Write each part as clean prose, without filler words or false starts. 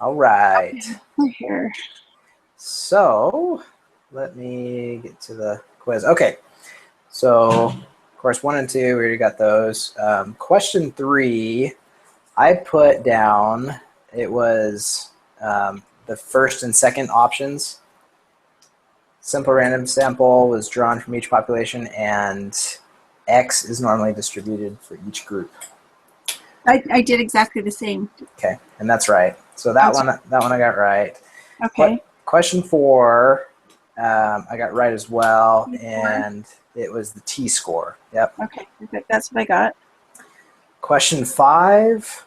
All right. We're here. So let me get to the quiz. Okay. So, of course, 1 and 2, we already got those. Question 3, I put down, it was the first and second options. Simple random sample was drawn from each population, and X is normally distributed for each group. I did exactly the same. Okay, and that's right. So that one I got right. Okay. Question 4, I got right as well, and it was the T-score. Yep. Okay, that's what I got. Question 5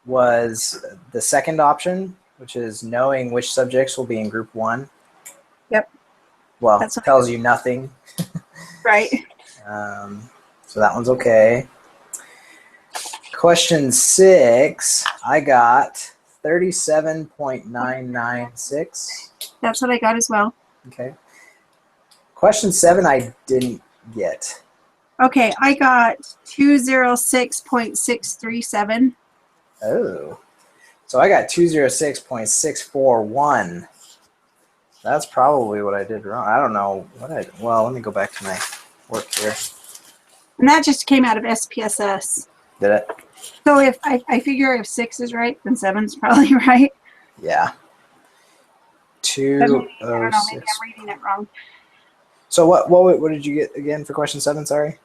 was the second option, which is knowing which subjects will be in group 1. Yep. Well, it tells you nothing. Right. So that one's okay. Question 6, I got 37.996. That's what I got as well. Okay. Question 7, I didn't get. Okay, I got 206.637. Oh. So I got 206.641. That's probably what I did wrong. I don't know what well, let me go back to my work here. And that just came out of SPSS. Did it? So if I figure if 6 is right, then 7's probably right. Yeah. I don't know, maybe I'm reading it wrong. So what did you get again for question 7? Sorry.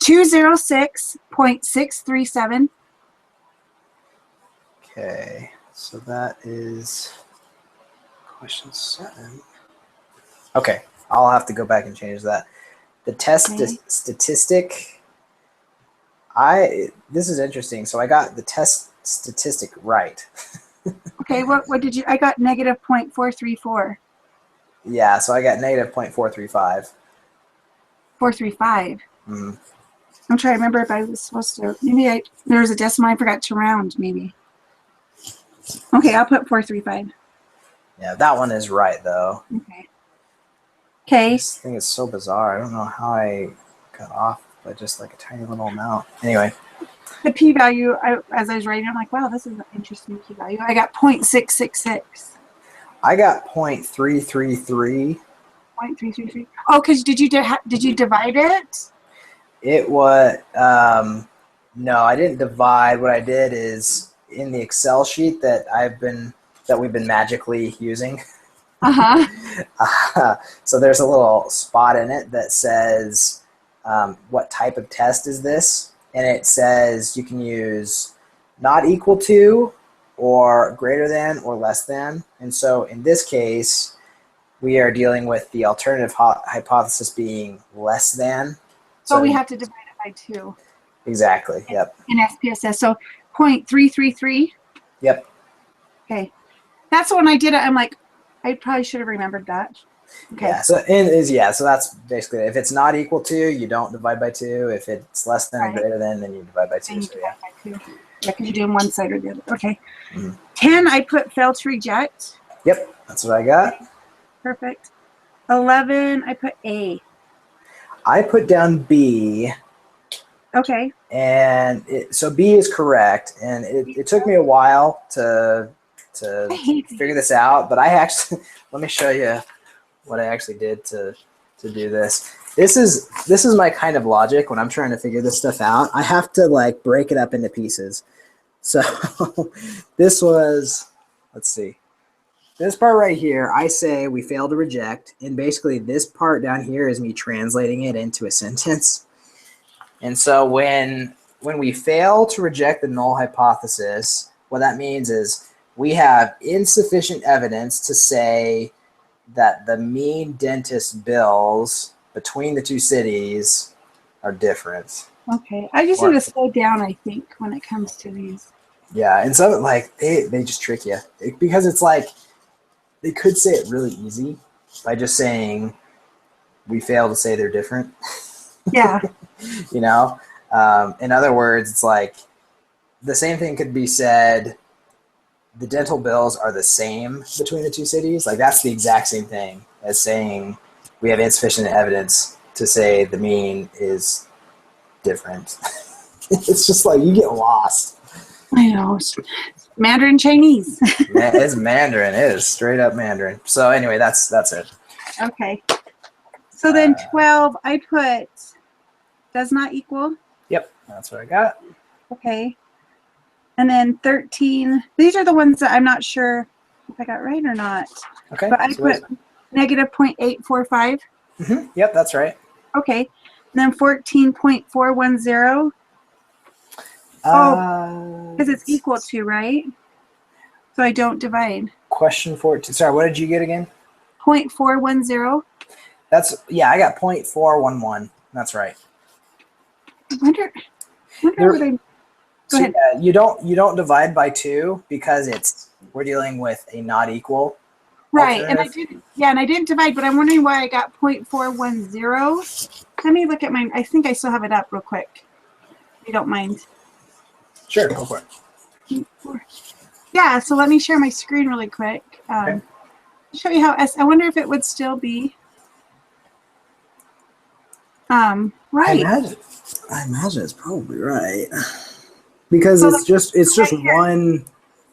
206.637. Okay, so that is question 7. Okay, I'll have to go back and change that. The test statistic. This is interesting. So I got the test statistic right. Okay, what did you? I got negative 0.434. Yeah, so I got negative 0.435. 435. Mm-hmm. I'm trying to remember if I was supposed to. Maybe there was a decimal I forgot to round. Maybe. Okay, I'll put 435. Yeah, that one is right though. Okay. Okay. This thing is so bizarre. I don't know how I got off by just like a tiny little amount. Anyway. The p-value, as I was writing, I'm like, wow, this is an interesting p-value. I got 0.666. I got 0.333. 0.333. Oh, because did you divide it? It was no, I didn't divide. What I did is in the Excel sheet that we've been magically using. So there's a little spot in it that says what type of test is this, and it says you can use not equal to or greater than or less than. And so in this case, we are dealing with the alternative hypothesis being less than. So we have to divide it by 2. Exactly. Yep. In SPSS. So 0.333. Yep. Okay. That's when I did it. I'm like, I probably should have remembered that. Okay. Yeah. So so that's basically it. If it's not equal to, you don't divide by 2. If it's less than or greater than, then you divide by 2. So yeah. Yeah, because you're doing one side or the other. Okay. 10, I put fail to reject. Yep. That's what I got. Okay. Perfect. 11, I put A. I put down B. Okay. And so B is correct, and it took me a while to figure this out, but I actually let me show you what I actually did to do this. This is my kind of logic when I'm trying to figure this stuff out. I have to like break it up into pieces. So this was, let's see. This part right here, I say we fail to reject, and basically this part down here is me translating it into a sentence. And so when we fail to reject the null hypothesis, what that means is we have insufficient evidence to say that the mean dentist bills between the two cities are different. Okay. I just need to slow down, I think, when it comes to these. Yeah, and so like they just trick you because it's like they could say it really easy by just saying we fail to say they're different. Yeah. You know, in other words, it's like the same thing could be said. The dental bills are the same between the two cities. Like that's the exact same thing as saying we have insufficient evidence to say the mean is different. It's just like you get lost. I know. It's Mandarin Chinese. It's Mandarin. It is straight up Mandarin. So anyway, that's it. Okay. So then 12, I put does not equal. Yep, that's what I got. Okay. And then 13, these are the ones that I'm not sure if I got right or not. Okay. But I put negative 0.845. Yep, that's right. Okay. And then 14.410. Oh, because it's equal to, right? So I don't divide. Question 14. Sorry, what did you get again? 0.410. I got 0.411. That's right. I wonder what I. Go ahead. Yeah, you don't divide by 2 because we're dealing with a not equal. Right, and I didn't divide, but I'm wondering why I got 0.410. Let me look at mine. I think I still have it up real quick. If you don't mind. Sure, go for it. Yeah, so let me share my screen really quick. Okay. Show you how I wonder if it would still be right. I imagine it's probably right. Because So it's just here. one.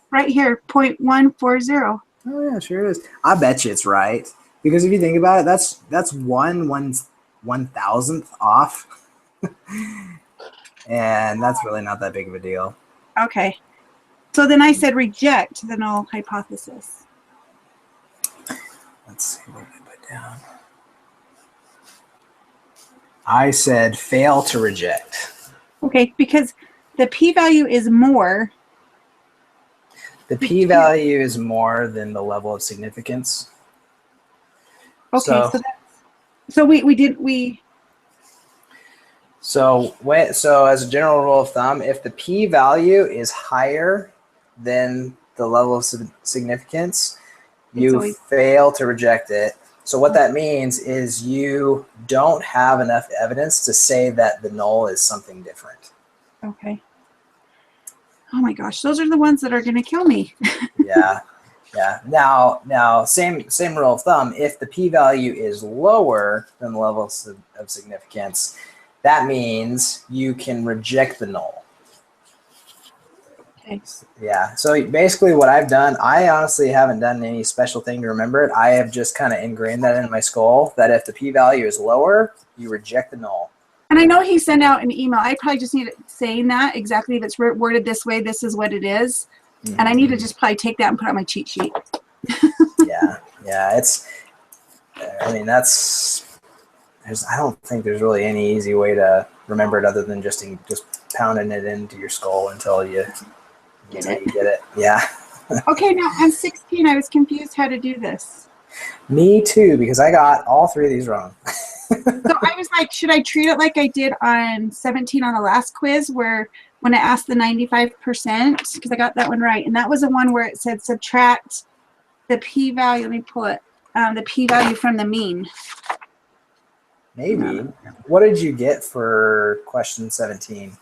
Right here, 0.140. Oh yeah, sure is. I bet you it's right. Because if you think about it, that's 1/1000th off. And that's really not that big of a deal. Okay. So then I said reject the null hypothesis. Let's see what I put down. I said fail to reject. Okay, because the p-value is more. The p-value is more than the level of significance. Okay, so we So as a general rule of thumb, if the p-value is higher than the level of significance, you fail to reject it. So what that means is you don't have enough evidence to say that the null is something different. Okay. Oh my gosh, those are the ones that are going to kill me. Yeah. Now, same rule of thumb. If the p-value is lower than the level of significance, that means you can reject the null. Okay. Yeah. So basically, what I've done, I honestly haven't done any special thing to remember it. I have just kind of ingrained that in my skull that if the p-value is lower, you reject the null. And I know he sent out an email. I probably just need it saying that exactly. If it's worded this way, this is what it is. Mm-hmm. And I need to just probably take that and put it on my cheat sheet. Yeah. I mean, I don't think there's really any easy way to remember it other than just pounding it into your skull until you get it. Yeah. Okay, now on 16, I was confused how to do this. Me too, because I got all 3 of these wrong. So I was like, should I treat it like I did on 17 on the last quiz where when I asked the 95%, because I got that one right, and that was the one where it said subtract the p-value, let me pull it, the p-value from the mean. Maybe. What did you get for question 17?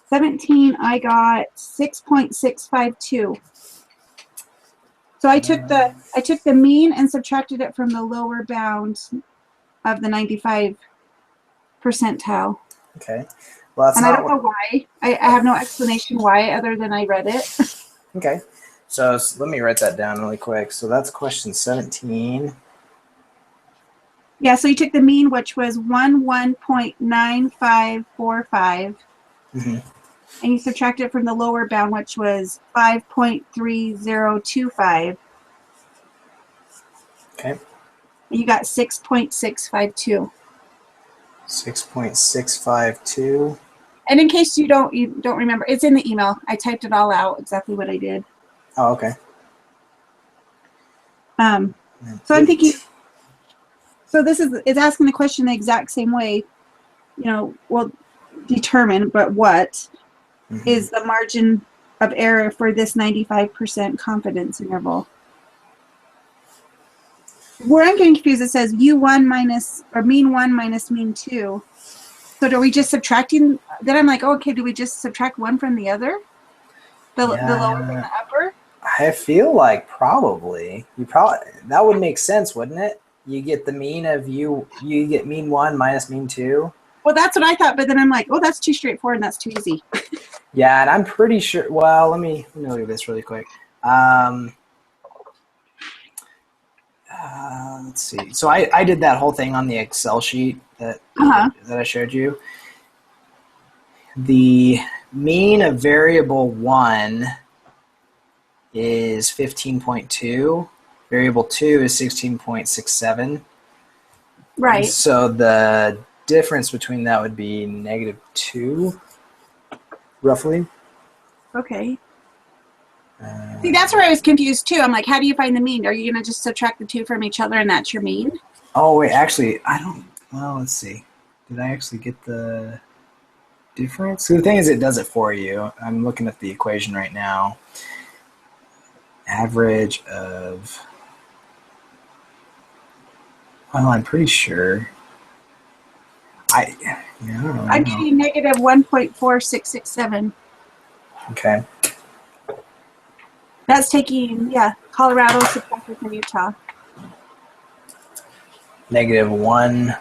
17, I got 6.652. So I took the mean and subtracted it from the lower bound of the 95 percentile. Okay. Well, that's and I don't know why. I have no explanation why other than I read it. Okay. So let me write that down really quick. So that's question 17. Yeah, so you took the mean, which was 11.9545. Mm-hmm. And you subtract it from the lower bound, which was 5.3025. Okay. And you got 6.652. 6.652. And in case you don't remember, it's in the email. I typed it all out, exactly what I did. Oh, okay. So I'm thinking, so it's asking the question the exact same way, well, determine, but what is the margin of error for this 95% confidence interval? Where I'm getting confused, it says U1 minus, or mean 1 minus mean 2. So are we just subtracting? Then I'm like, okay, do we just subtract one from the other? The lower from the upper? I feel like probably. That would make sense, wouldn't it? You get the mean of you get mean 1 minus mean 2. Well, that's what I thought, but then I'm like, oh, that's too straightforward and that's too easy. Yeah, and I'm pretty sure. Well, let me look at this really quick. Let's see. So I did that whole thing on the Excel sheet that I showed you. The mean of variable 1 is 15.2. Variable 2 is 16.67. Right. And so the difference between that would be -2, roughly. Okay. See, that's where I was confused too. I'm like, how do you find the mean? Are you going to just subtract the two from each other and that's your mean? Oh, wait, actually, I don't. Well, let's see. Did I actually get the difference? So the thing is, it does it for you. I'm looking at the equation right now. Average of. Well, I'm pretty sure. I don't know. I'm getting -1.4667. Okay. That's taking, Colorado subtracted from Utah. -1.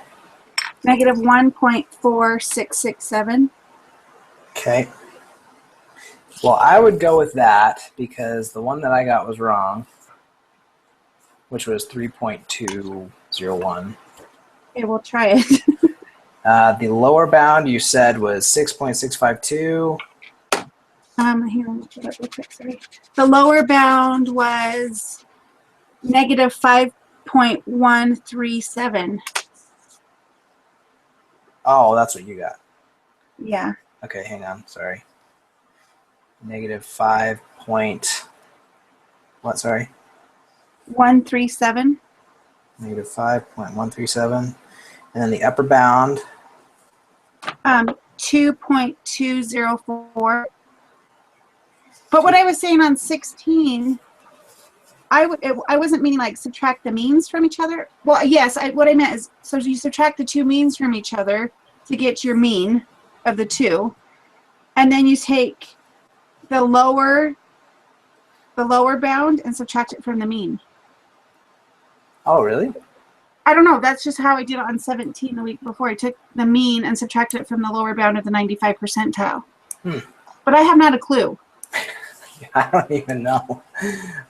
-1.4667. Okay. Well, I would go with that because the one that I got was wrong, which was 3.201. Okay, we'll try it. The lower bound you said was 6.652. Here, let me put up real quick, sorry. The lower bound was -5.137. Oh, that's what you got. Yeah. Okay, hang on. Sorry. -5 point. What? Sorry. 137. -5.137, and then the upper bound. 2.204. But what I was saying on 16, I wasn't meaning like subtract the means from each other. Well, yes, what I meant is, so you subtract the two means from each other to get your mean of the two, and then you take the lower bound and subtract it from the mean. Oh, really? I don't know. That's just how I did it on 17 the week before. I took the mean and subtracted it from the lower bound of the 95 percentile. But I have not a clue. I don't even know.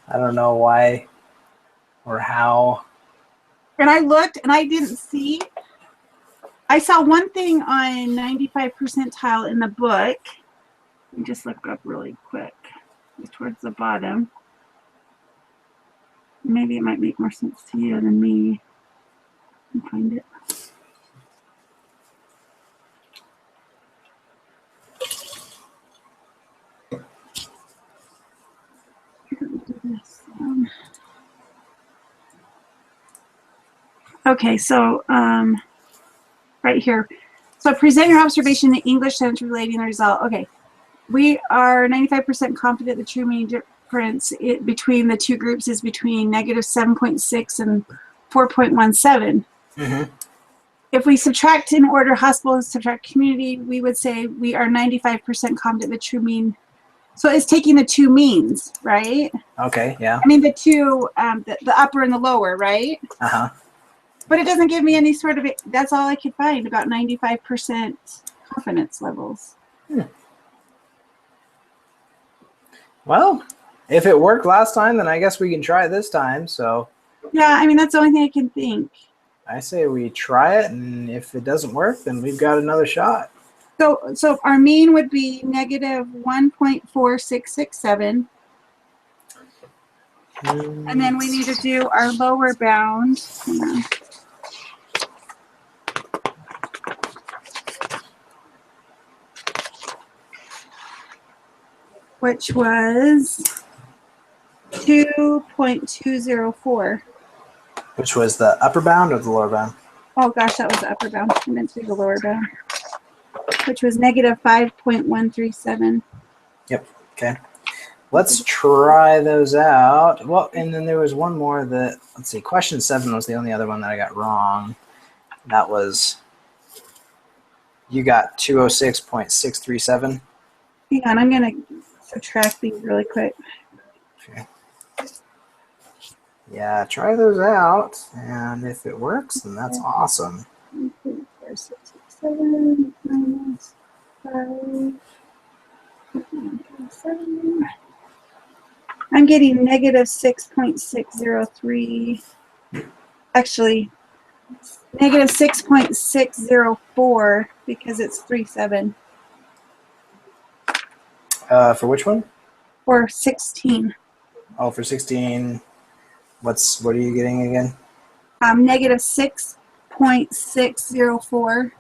I don't know why or how. And I looked and I didn't see. I saw one thing on 95 percentile in the book. Let me just look up really quick. It's towards the bottom. Maybe it might make more sense to you than me. I can find it. Okay, so right here. So present your observation in English sentence relating the result. Okay, we are 95% confident the true mean difference between the two groups is between -7.6 and 4.17. If we subtract in order hospital and subtract community, we would say we are 95% confident the true mean. So it's taking the two means, right? Okay, yeah. I mean the two, the upper and the lower, right? Uh-huh. But it doesn't give me any sort of, that's all I could find about 95% confidence levels. Well, if it worked last time, then I guess we can try it this time. So yeah, I mean, that's the only thing I can think. I say we try it, and if it doesn't work, then we've got another shot. So our mean would be -1.4667. And then we need to do our lower bound. Hang on. Which was 2.204. Which was the upper bound or the lower bound? Oh gosh, that was the upper bound. I meant to do the lower bound. Which was -5.137. Yep. Okay. Let's try those out. Well, and then there was one more that, let's see, question 7 was the only other one that I got wrong. That was, you got 206.637. Hang on, I'm going to subtract these really quick. Okay. Yeah, try those out, and if it works, then that's awesome. 1.4667 -5. I'm getting negative 6.603. Actually, negative 6.604 because it's 37. For which one? Or 16. Oh, for 16. What are you getting again? Negative 6.604.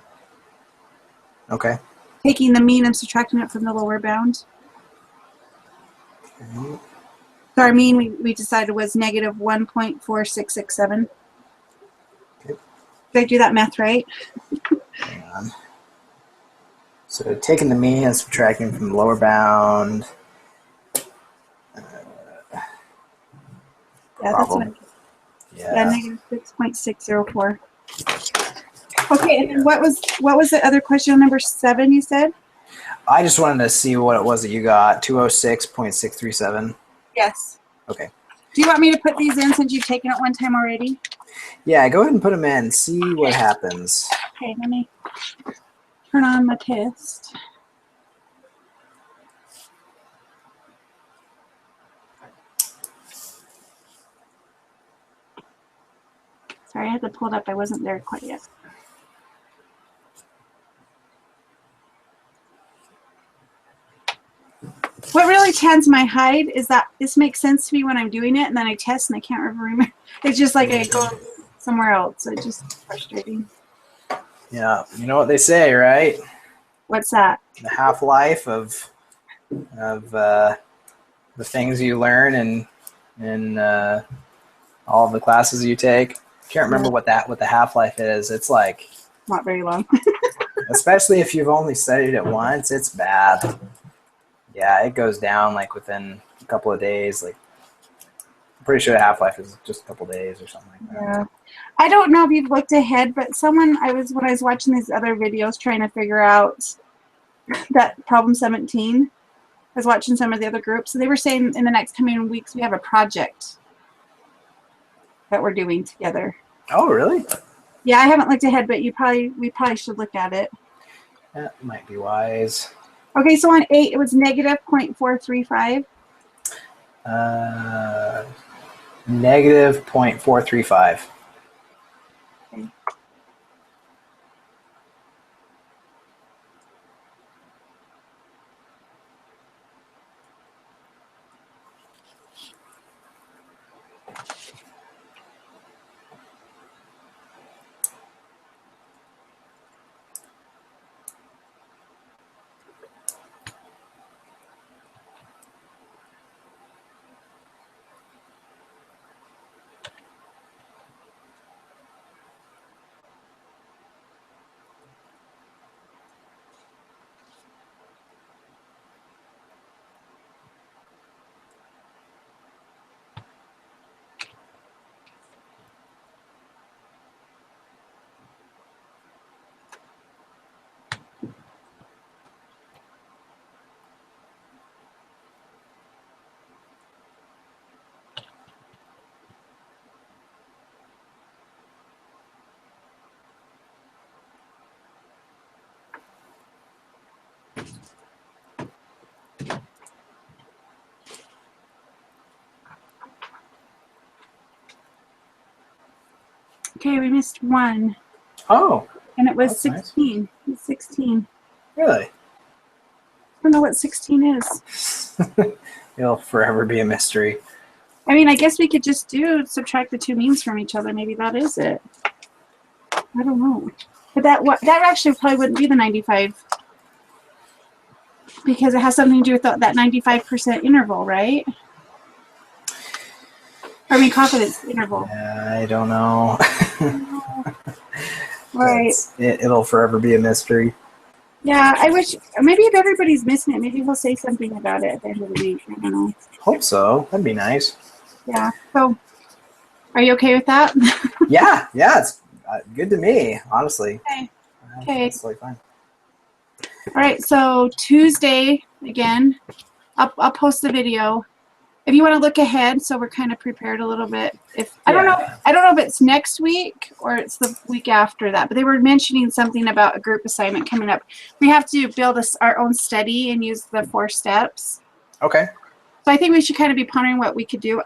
Okay. Taking the mean and subtracting it from the lower bound. So our mean we decided was negative 1.4667. Okay. Did I do that math right? Hang on. So taking the mean and subtracting from the lower bound. Yeah, that's what. Yeah. Negative 6.604. Okay, and then what was the other question? Number 7, you said? I just wanted to see what it was that you got. 206.637. Yes. Okay. Do you want me to put these in since you've taken it one time already? Yeah, go ahead and put them in. See what happens. Okay, let me turn on my test. Sorry, I had to pull it up. I wasn't there quite yet. What really tans my hide is that this makes sense to me when I'm doing it, and then I test and I can't remember. It's just like I go somewhere else. So it's just frustrating. Yeah, you know what they say, right? What's that? The half-life of the things you learn in all of the classes you take. Can't remember what the half-life is. It's like Not very long. especially if you've only studied it once, it's bad. Yeah, it goes down like within a couple of days. Like I'm pretty sure the half-life is just a couple of days or something like that. Yeah. I don't know if you've looked ahead, but when I was watching these other videos trying to figure out that problem 17, I was watching some of the other groups, and they were saying in the next coming weeks we have a project that we're doing together. Oh, really? Yeah, I haven't looked ahead, but we probably should look at it. That might be wise. Okay, so on 8, it was negative 0.435. Negative 0.435. Okay. Okay, we missed 1. Oh. And it was 16. Nice. It's 16. Really? I don't know what 16 is. It'll forever be a mystery. I mean, I guess we could just subtract the 2 means from each other. Maybe that is it. I don't know. But that actually probably wouldn't be the 95. Because it has something to do with that 95% interval, right? I mean, confidence interval. Yeah, I don't know. Right. It'll forever be a mystery. Yeah, I wish, maybe if everybody's missing it, maybe he'll say something about it at the end of the week. I don't know. Hope so. That'd be nice. Yeah. So, are you okay with that? Yeah, it's good to me, honestly. Okay. It's like fine. All right, so Tuesday, again, I'll post the video. If you want to look ahead, so we're kind of prepared a little bit. I don't know if it's next week or it's the week after that, but they were mentioning something about a group assignment coming up. We have to build our own study and use the 4 steps. Okay. So I think we should kind of be pondering what we could do.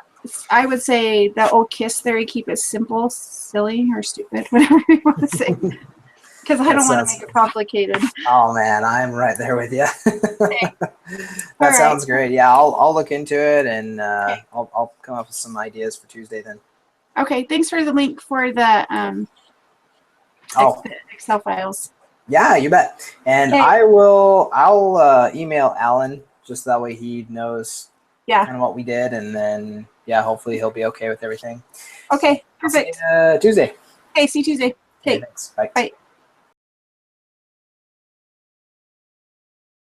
I would say the old KISS theory, keep it simple, silly, or stupid, whatever you want to say. Because I don't want to make it complicated. Oh man, I'm right there with you. Okay. That All sounds right. great. Yeah, I'll look into it, and I'll come up with some ideas for Tuesday then. Okay. Thanks for the link for the Oh, Excel files. yeah, you bet. And Okay. I'll email Alan just that way he knows Yeah. kind of what we did, and then yeah, hopefully he'll be okay with everything. Okay. I'll see Perfect. you, Tuesday. Okay. See you Tuesday. Okay, Okay. thanks. Bye. Bye.